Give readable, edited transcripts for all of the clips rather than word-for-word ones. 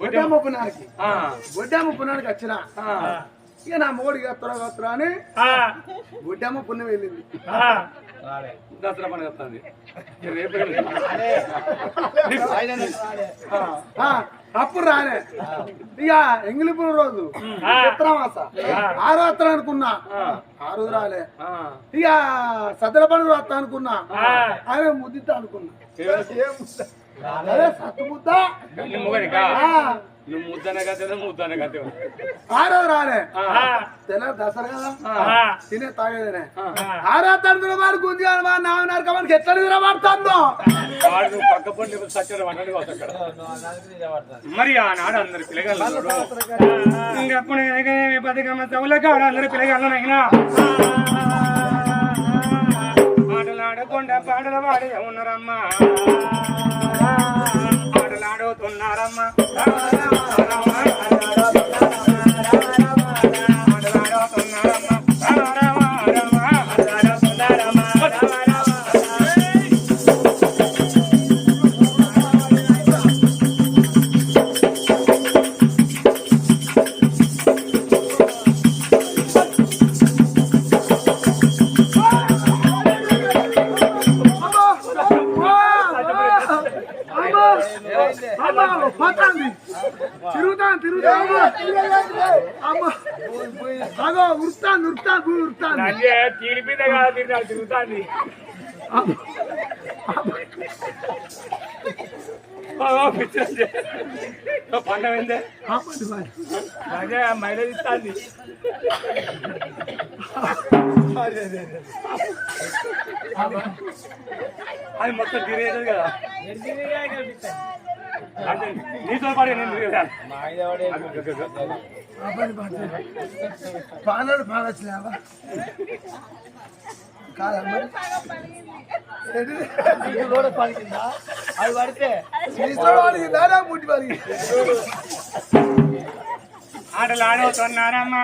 గొడ్డమ్మ పుణ్యానికి వచ్చిన ఇక నా మొగుడికి వస్తా అని గొడ్డమ్మ పుణ్యం వెళ్ళింది. దసరా పండుగ వస్తుంది అప్పుడు రాలే. ఇక ఎంగిలిపురం రోజు ఉత్తరమాస 6వ వస్తా అనుకున్నా, 6 రాలే. ఇక సద్దుల పండుగ వస్తా అనుకున్నా, ఆయన ముద్దిస్తా అనుకున్నా, సత్తు ముద్ద నువ్వు ముద్దనే కదే ముద్దనే కదే 6వ రాలే. తెల్ల దసరా కదా తినే తాగేదేనే 6వ తరగతిలో వాడు గుంజాలి మా నాన్న నరకమని ఎట్లా నిద్రపడుతుందో వాడు పక్క పొండి సచ్చర వంటని అక్కడ మరి ఆనాడు అందరు పిల్లగాళ్ళు ఇంకప్పుడు బతుకమ్మ చవులకు అందరు పిల్లగాళ్ళనైనా ఆటలాడకుండా పాటలు పాడే ఉన్నారమ్మా, ఆటలాడుతున్నారమ్మా. తిరుగుతాంది పండమైందే అదే మైలేజ్ ఇస్తాంది. అది మొత్తం తిరిగేది కదా, నీతో పాటు నేను పానాడు పాడొచ్చినావా పలికిందా? అది పడితే పలికిందా ముట్టి పలికి ఆటలు ఆడుతున్నారమ్మా.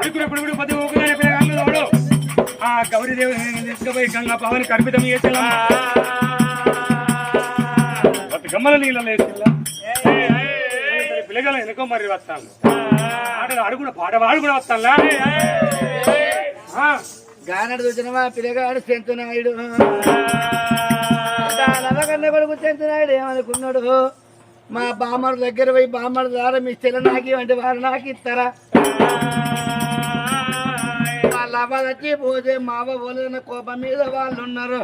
ఇప్పుడు పది ఊకునే పిల్లగాడు ఆ గౌరీదేవి తీసుకుపోయి గంగా పవన్ కర్పితం చేసేలా గమ్మల నీళ్ళ వేసేలా పిల్లగాళ్ళు వెనుకో మరి వస్తాను. ఆటలు ఆడుకున్న పాట వాడు కూడా వస్తానులా. గానడు చూసినవా పిల్లగాడు చెంచునాయుడు నవకన్న కొడుకు చెంచునాయుడు ఏమనుకున్నాడు, మా బామ్మడు దగ్గర పోయి బామ్మడు ద్వారా మీ చెల్ల నాకి అంటే వారు నాకు ఇస్తారా, వాళ్ళ వచ్చి పోతే మావ పోలేదన్న కోపం మీద వాళ్ళు ఉన్నారు.